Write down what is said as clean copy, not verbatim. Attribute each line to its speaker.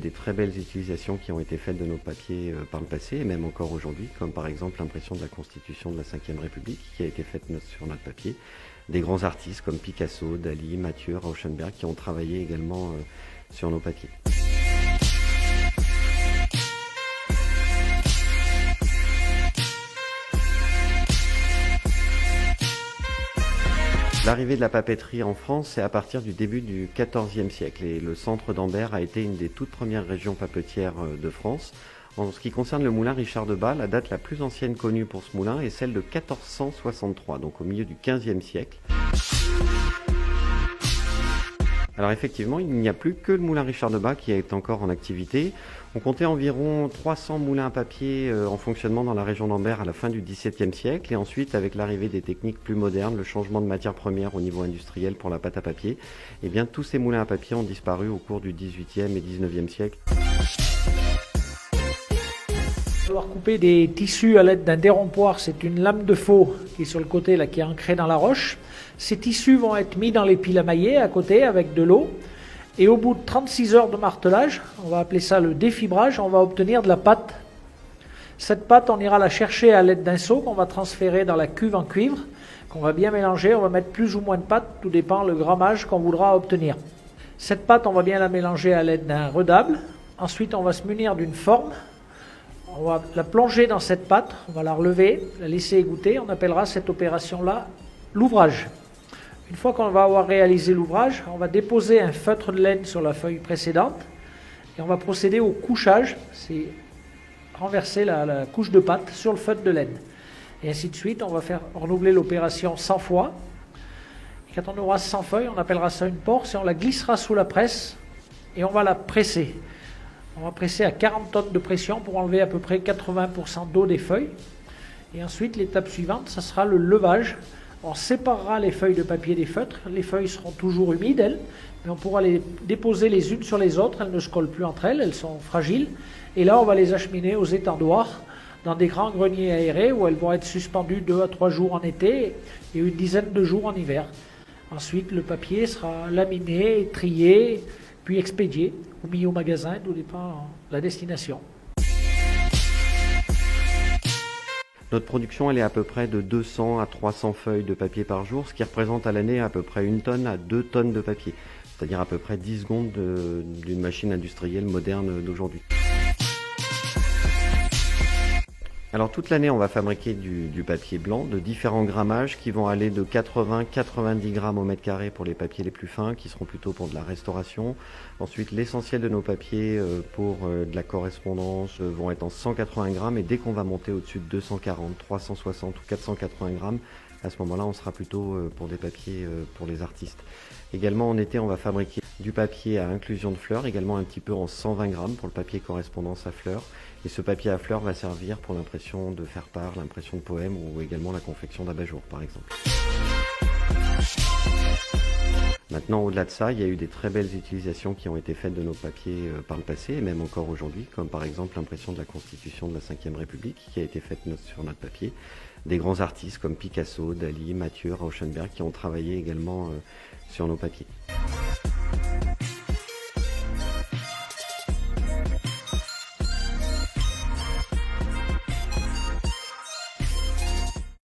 Speaker 1: des très belles utilisations qui ont été faites de nos papiers par le passé, et même encore aujourd'hui, comme par exemple l'impression de la Constitution de la Ve République, qui a été faite sur notre papier. Des grands artistes comme Picasso, Dali, Mathieu, Rauschenberg, qui ont travaillé également sur nos papiers. L'arrivée de la papeterie en France, c'est à partir du début du XIVe siècle, et le centre d'Ambert a été une des toutes premières régions papetières de France. En ce qui concerne le moulin Richard de Bas, la date la plus ancienne connue pour ce moulin est celle de 1463, donc au milieu du XVe siècle. Alors effectivement, il n'y a plus que le moulin Richard de Bas qui est encore en activité. On comptait environ 300 moulins à papier en fonctionnement dans la région d'Ambert à la fin du XVIIe siècle, et ensuite, avec l'arrivée des techniques plus modernes, le changement de matière première au niveau industriel pour la pâte à papier, eh bien tous ces moulins à papier ont disparu au cours du XVIIIe et XIXe siècle.
Speaker 2: Savoir couper des tissus à l'aide d'un dérompoir, c'est une lame de faux qui est sur le côté, là, qui est ancrée dans la roche. Ces tissus vont être mis dans les piles à mailler à côté avec de l'eau. Et au bout de 36 heures de martelage, on va appeler ça le défibrage, on va obtenir de la pâte. Cette pâte, on ira la chercher à l'aide d'un seau qu'on va transférer dans la cuve en cuivre, qu'on va bien mélanger. On va mettre plus ou moins de pâte, tout dépend le grammage qu'on voudra obtenir. Cette pâte, on va bien la mélanger à l'aide d'un redable. Ensuite, on va se munir d'une forme. On va la plonger dans cette pâte, on va la relever, la laisser égoutter. On appellera cette opération-là l'ouvrage. Une fois qu'on va avoir réalisé l'ouvrage, on va déposer un feutre de laine sur la feuille précédente et on va procéder au couchage, c'est renverser la couche de pâte sur le feutre de laine. Et ainsi de suite, on va faire renouveler l'opération 100 fois. Et quand on aura 100 feuilles, on appellera ça une porce et on la glissera sous la presse et on va la presser. On va presser à 40 tonnes de pression pour enlever à peu près 80% d'eau des feuilles. Et ensuite, l'étape suivante, ça sera le levage. On séparera les feuilles de papier des feutres. Les feuilles seront toujours humides, elles, mais on pourra les déposer les unes sur les autres. Elles ne se collent plus entre elles, elles sont fragiles. Et là, on va les acheminer aux étendoirs dans des grands greniers aérés où elles vont être suspendues 2 à 3 jours en été et une dizaine de jours en hiver. Ensuite, le papier sera laminé, trié, puis expédié ou mis au magasin, d'où dépend la destination.
Speaker 1: Notre production, elle est à peu près de 200 à 300 feuilles de papier par jour, ce qui représente à l'année à peu près 1 tonne à 2 tonnes de papier, c'est-à-dire à peu près 10 secondes d'une machine industrielle moderne d'aujourd'hui. Alors toute l'année, on va fabriquer du papier blanc de différents grammages qui vont aller de 80-90 grammes au mètre carré pour les papiers les plus fins, qui seront plutôt pour de la restauration. Ensuite, l'essentiel de nos papiers pour de la correspondance vont être en 180 grammes, et dès qu'on va monter au-dessus de 240, 360 ou 480 grammes, à ce moment-là, on sera plutôt pour des papiers pour les artistes. Également, en été, on va fabriquer du papier à inclusion de fleurs, également un petit peu en 120 grammes pour le papier correspondance à fleurs. Et ce papier à fleurs va servir pour l'impression de faire-part, l'impression de poèmes ou également la confection d'abat-jour, par exemple. Maintenant, au-delà de ça, il y a eu des très belles utilisations qui ont été faites de nos papiers par le passé, et même encore aujourd'hui, comme par exemple l'impression de la Constitution de la Ve République, qui a été faite sur notre papier. Des grands artistes comme Picasso, Dali, Mathieu, Rauschenberg, qui ont travaillé également sur nos papiers.